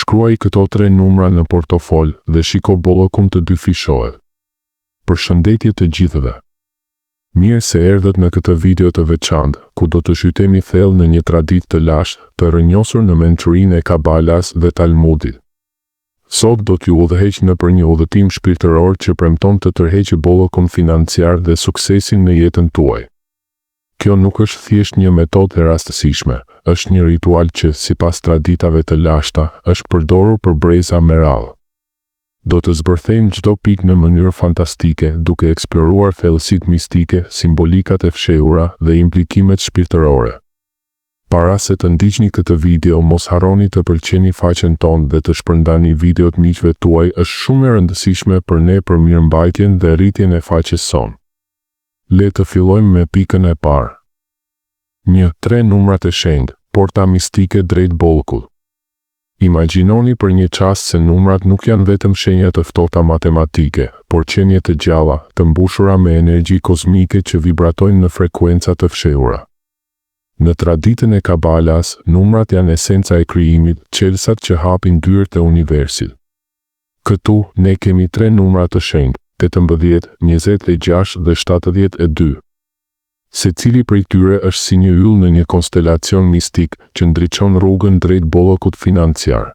Shkruaj këto 3 numra në portofol dhe shiko bollokun të dyfishohet. Përshëndetje të gjithëve. Mirë se erdhët në këtë video të veçantë, ku do të shqytemi thellë në një traditë të lashtë, të rrënjosur në mençurinë e Kabalas dhe Talmudit. Sot do t'ju udhëheq nëpër një udhëtim shpirtëror që premton të tërheqë bollokun financiar dhe suksesin në jetën tuaj. Kjo nuk është thjesht një metodë e rastësishme, është një ritual që, sipas traditave të lashta, është përdorur për breza me radhë. Do të zbërthejmë çdo pikë në mënyrë fantastike, duke eksploruar thellësitë mistike, simbolikat e fshehura dhe implikimet shpirtërore. Para se të ndiqni këtë video, mos harroni të pëlqeni faqen tonë dhe të shpërndani videot miqve tuaj, është shumë e rëndësishme për ne për mirëmbajtjen dhe rritjen e faqes sonë. Le të fillojmë me pikën e parë. 1. 3 numrat e shenjtë, porta mistike drejt bollokut. Imagjinoni për një çast se numrat nuk janë vetëm shenja të ftohta matematike, por qenie të gjalla, të mbushura me energji kozmike që vibratojnë në frekuenca të fshehura. Në traditën e Kabalas, numrat janë esenca e krijimit, çelësat që hapin dyert e universit. Këtu, ne kemi 3 numra të shenjtë, 18, 26 dhe 72. Secili prej tyre është si një yll në një konstelacion mistik që ndriçon rrugën drejt bollokut financiar.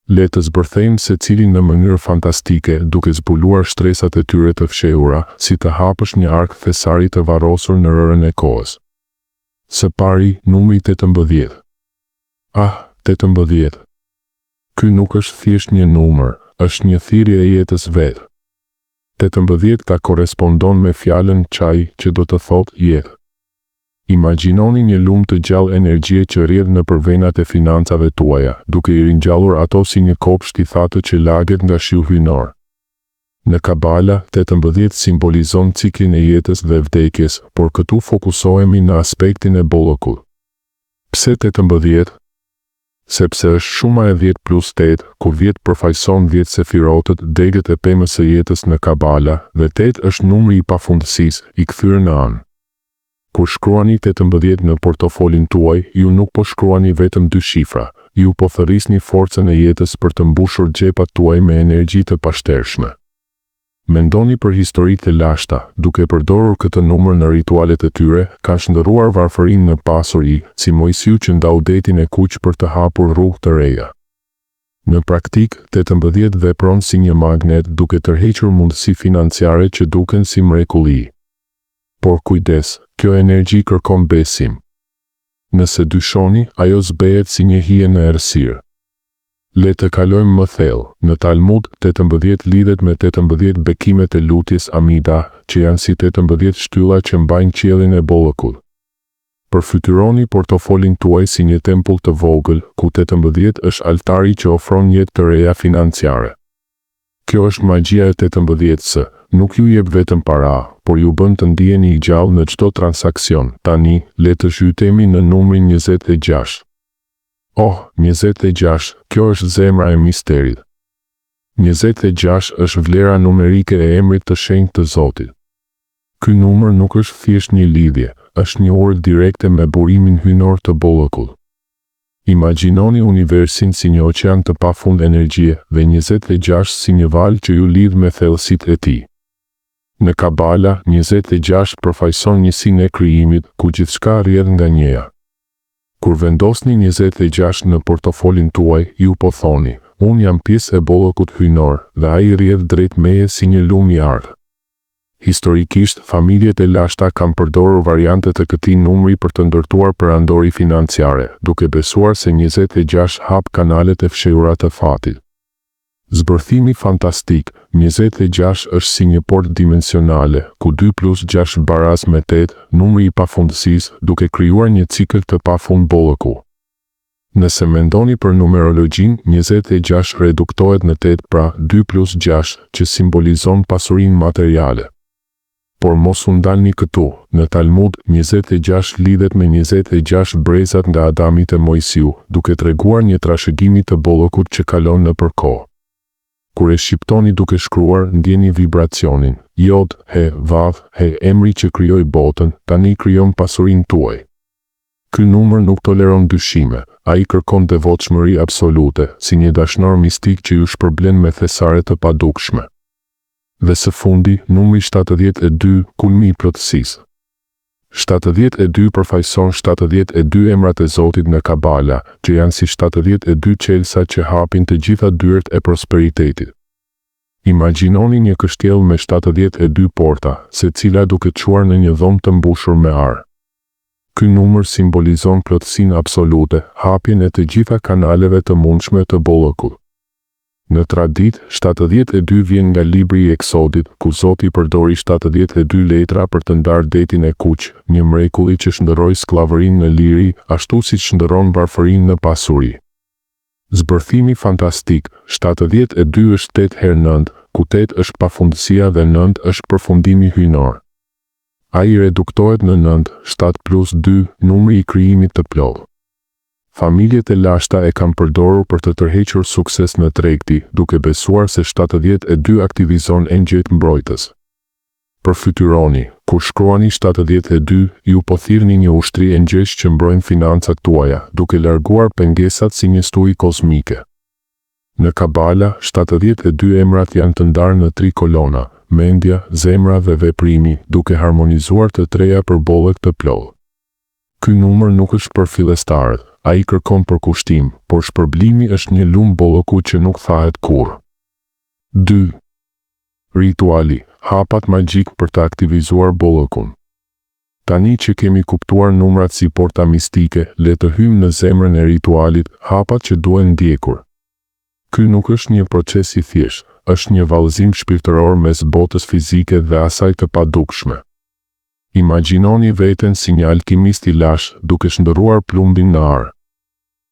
Le të zbërthejmë secilin në mënyrë fantastike, duke zbuluar shtresat e tyre të fshehura, si të hapësh një ark thesari të varrosur në rërën e kohës. Së pari, numri 18. 18. Ky nuk është thjesht një numër, është një thirrje e jetës vetë. 18 ta korespondon me fjalën çaj, që do të thotë jetë. Imagjinoni një lumë të gjallë energjie që rrjedh nëpër venat e financave tuaja, duke i ringjallur ato si një kopsht i thatë që laget nga shiu hyjnor. Në Kabala, 18 simbolizon ciklin e jetës dhe vdekjes, por këtu fokusohemi në aspektin e bollokut. Pse 18? Sepse është shuma e 10 plus 8, ku 10 përfaqëson 10 sefirotët, degët e pemës së jetës në Kabala, dhe 8 është numri i pafundësisë, i kthyer në anë. Kur shkruani 18 në portofolin tuaj, ju nuk po shkruani vetëm 2 shifra, ju po thërrisni forcën e jetës për të mbushur xhepat tuaj me energji të pashtershme. Mendoni për historitë e lashta, duke përdorur këtë numër në ritualet e tyre, kanë shndërruar varfërinë në pasuri, si Mojsiu që ndau detin e kuq për të hapur rrugë të reja. Në praktik, 18 vepron si një magnet, duke tërhequr mundësi financiare që duken si mrekulli. Por kujdes, kjo energji kërkon besim. Nëse dyshoni, ajo zbehet si një hije në errësirë. Le të kalojmë më thellë. Në Talmud, 18 lidhet me 18 bekimet e lutjes Amida, që janë si 18 shtylla që mbajnë qiellin e bollokut. Përfytyroni portofolin tuaj si një tempull të vogël, ku 18 është altari që ofron jetë të reja financiare. Kjo është magjia e 18-së, nuk ju jep vetëm para, por ju bën të ndiheni i gjallë në çdo transakcion. Tani, le të zhytemi në numrin 26. 26, kjo është zemra e misterit. 26 është vlera numerike e emrit të shenjtë të Zotit. Ky numër nuk është thjesht një lidhje, është një orë direkte me burimin hyjnor të bollokut. Imagjinoni universin si një oqean të pafund energjie dhe 26 si një valë që ju lidh me thellësitë e tij. Në Kabala, 26 përfaqëson njësinë e krijimit, ku gjithçka rrjedh nga njëja. Kur vendosni 26 në portofolin tuaj, ju po thoni, unë jam pjesë e bollokut hyjnor dhe ai rrjedh drejt meje si një lumë i ardhë. Historikisht, familjet e lashta kanë përdorur variante të këtij numri për të ndërtuar perandori financiare, duke besuar se 26 hap kanalet e fshehura të fatit. Zbërthimi fantastik, 26 është si një portë dimensionale, ku 2 plus 6 baraz me 8, numri i pafundësisë, duke krijuar një cikël të pafund bolloku. Nëse mendoni për numerologjinë, 26 reduktohet në 8, pra 2 plus 6, që simbolizon pasurinë materiale. Por mos u ndalni këtu, në Talmud, 26 lidhet me 26 brezat nga Adami te Mojsiu, duke treguar një trashëgimi të bollokut që kalon nëpër kohë. Kur e shqiptoni duke shkruar, ndjeni vibracionin. Jod, he, vav, he, emri që krijoi botën, tani krijon pasurinë tuaj. Ky numër nuk toleron dyshime, ai kërkon devotshmëri absolute, si një dashnor mistik që ju shpërblen me thesare të padukshme. Dhe së fundi, numri 72, kulmi i plotësisë. 72 përfaqëson 72 emrat e Zotit në Kabala, që janë si 72 qelsa që hapin të gjitha dyert e prosperitetit. Imagjinoni një kështjell me 72 porta, secila duke çuar në një dhomë të mbushur me ar. Ky numër simbolizon plotësinë absolute, hapjen e të gjitha kanaleve të mundshme të bollëkut. Në tradit, 72 vjen nga libri i Eksodit, ku Zoti përdori 72 letra për të ndarë detin e kuq, një mrekulli që shndërroi skllavërinë në liri, ashtu siç shndërron varfërinë në pasuri. Zbërthimi fantastik, 72 është 8 herë 9, ku 8 është pafundësia dhe 9 është përfundimi hyjnor. Ai reduktohet në 9, 7 plus 2, numri i krijimit të plotë. Familjet e lashta e kanë përdorur për të tërhequr sukses në tregti, duke besuar se 72 aktivizon engjëjt mbrojtës. Përfytyroni, kur shkruani 72, ju po thirrni një ushtri engjësh që mbrojnë financat tuaja, duke larguar pengesat si një stuhi kozmike. Në Kabala, 72 emrat janë të ndarë në 3 kolona: mendja, zemra dhe veprimi, duke harmonizuar të treja për bollëk të plotë. Ky numër nuk është për fillestarët. Ai kërkon përkushtim, por shpërblimi është një lumë bollëku që nuk thahet kurrë. 2. Rituali, hapat magjik për të aktivizuar bollëkun. Tani që kemi kuptuar numrat si porta mistike, le të hyjmë në zemrën e ritualit, hapat që duhen ndjekur. Ky nuk është një proces i thjeshtë, është një vallëzim shpirtëror mes botës fizike dhe asaj të padukshme. Imagjinoni veten si një alkimist i lash, duke shndërruar plumbin në ar.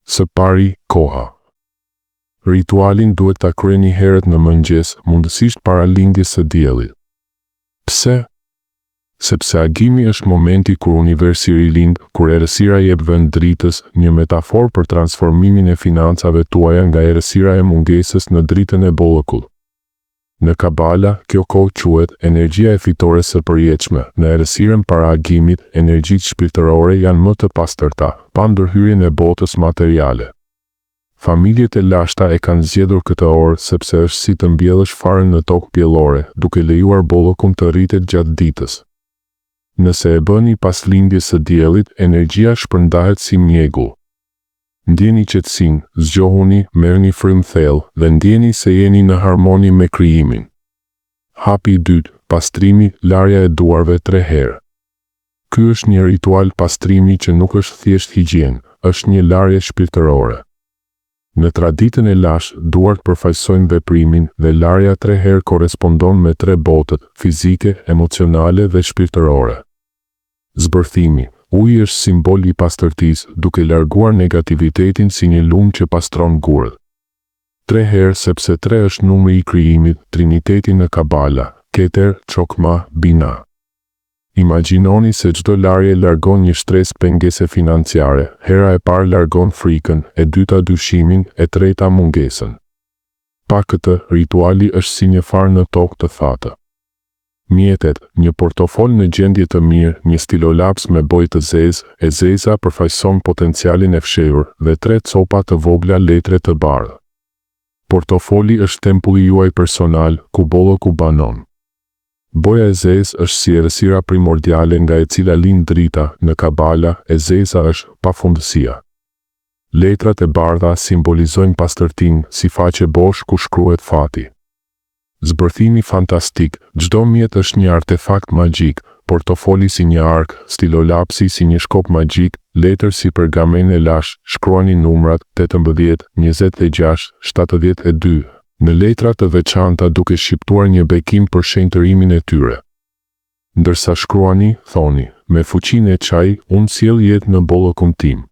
Së pari, koha. Ritualin duhet ta kryeni herët në mëngjes, mundësisht para lindjes së diellit. Pse? Sepse agimi është momenti kur universi rilind, kur errësira jep vend dritës, një metaforë për transformimin e financave tuaja nga errësira e mungesës në dritën e bollëkut. Në Kabala, kjo kohë quhet energjia e fitores së përjetshme. Në errësirën para agimit, energjitë shpirtërore janë më të pastërta, pa ndërhyrjen e botës materiale. Familjet e lashta e kanë zgjedhur këtë orë sepse është si të mbjellësh farën në tokë pjellore, duke lejuar bollëkun të rritet gjatë ditës. Nëse e bëni pas lindjes së diellit, energjia shpërndahet si mjegull. Ndjeni qetësinë, zgjohuni, merrni frymë thellë dhe ndjeni se jeni në harmoni me krijimin. Hapi i dytë, pastrimi, larja e duarve 3 herë. Ky është një ritual pastrimi që nuk është thjesht higjienë, është një larje shpirtërore. Në traditën e lash, duart përfaqësojnë veprimin dhe larja 3 herë korespondon me 3 botët, fizike, emocionale dhe shpirtërore. Zbërthimi. Uji është simbol i pastërtisë, duke larguar negativitetin si një lumë që pastron gurët. 3 herë sepse 3 është numri i krijimit, triniteti në Kabala, Keter, Chokma, Bina. Imagjinoni se çdo larje largon një shtresë pengese financiare, hera e parë largon frikën, e dyta dyshimin, e treta mungesën. Pa këtë, rituali është si një farë në tokë të thatë. Mjetet, një portofol në gjendje të mirë, një stilolaps me bojë të zezë, e zeza përfaqëson potencialin e fshehur, dhe 3 copa të vogla letre të bardhë. Portofoli është tempulli juaj personal, ku bollëku banon. Boja e zezë është si errësira primordiale nga e cila lind drita, në Kabala, e zeza është pafundësia. Letrat e bardha simbolizojnë pastërtinë, si faqe bosh ku shkruhet fati. Zbërthimi fantastik, çdo mjet është një artefakt magjik, portofoli si një ark, stilolapsi si një shkop magjik, letër si pergamen e lash, shkruani numrat 18, 26, 72, në letra të veçanta duke shqiptuar një bekim për shenjtërimin e tyre. Ndërsa shkruani, thoni, me fuqinë e çaj, unë sjell jetë në bollëkun tim.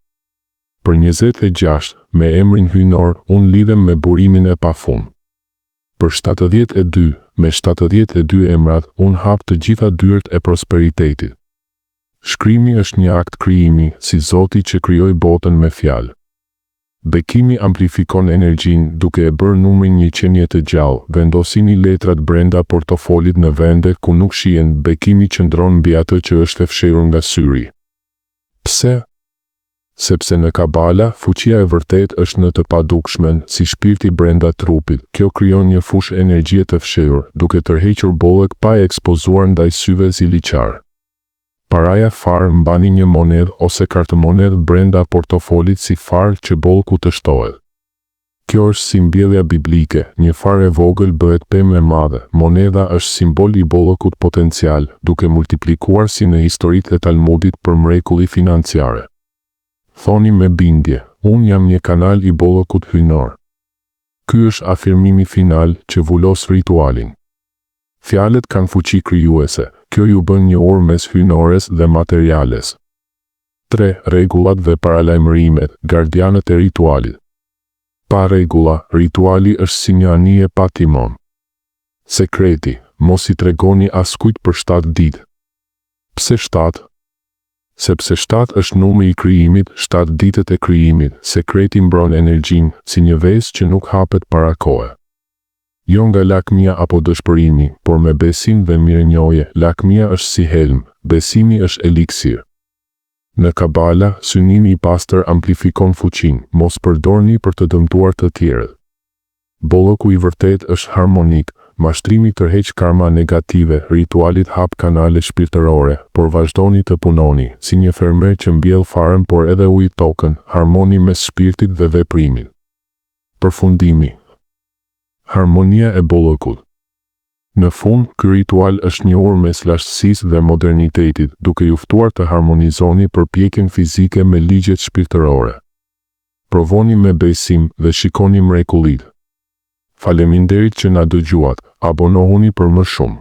Për 26, me emrin hyjnor, unë lidhem me burimin e pafund. Për 72, me 72 emrat, unë hap të gjitha dyert e prosperitetit. Shkrimi është një akt krijimi, si Zoti që krijoi botën me fjalë. Bekimi amplifikon energjinë duke e bërë numrin një qenie të gjallë, vendosini letrat brenda portofolit në vende ku nuk shihen, bekimi qëndron mbi atë që është e fshehur nga syri. Pse? Sepse në Kabala, fuqia e vërtet është në të padukshmen, si shpirti brenda trupit. Kjo krijon një fushë energjie të fshehur, duke tërhequr bollëk pa e ekspozuar ndaj syve ziliqar. Paraja farë mbani një monedhë ose kartëmonedhë brenda portofolit si farë që bollku të shtohet. Kjo është si mbjellja biblike, një farë e vogël bëhet pemë e madhe. Monedha është simbol i bollëkut potencial, duke multiplikuar si në historitë e Talmudit për mrekulli financiare. Thoni me bindje, unë jam një kanal i bollëkut hyjnor. Ky është afirmimi final që vulos ritualin. Fjalët kanë fuqi krijuese, kjo ju bën një orë mes hyjnores dhe materiales. 3. Rregullat dhe paralajmërimet, gardianët e ritualit. Pa rregulla, rituali është si një anije pa timon. Sekreti, mos i tregoni askujt për 7 ditë. Pse 7? Sepse 7 është numri i krijimit, 7 ditët e krijimit. Sekreti mbron energjinë, si një vezë që nuk hapet para kohe. Jo nga lakmia apo dëshpërimi, por me besim dhe mirënjohje. Lakmia është si helm, besimi është eliksir. Në Kabala, synimi i pastër amplifikon fuqinë, mos përdorni për të dëmtuar të tjerët. Bollëku i vërtet është harmonik, mashtrimi tërheq karma negative, ritualit hap kanale shpirtërore, por vazhdoni të punoni, si një fermer që mbjell farën por edhe ujë tokën, harmoni mes shpirtit dhe veprimit. Përfundimi. Harmonia e bollëkut. Në fund, ky ritual është një orë mes lashtësisë dhe modernitetit, duke ju ftuar të harmonizoni përpjekjen fizike me ligjet shpirtërore. Provoni me besim dhe shikoni mrekullitë. Faleminderit që na dëgjuat, abonohuni për më shumë.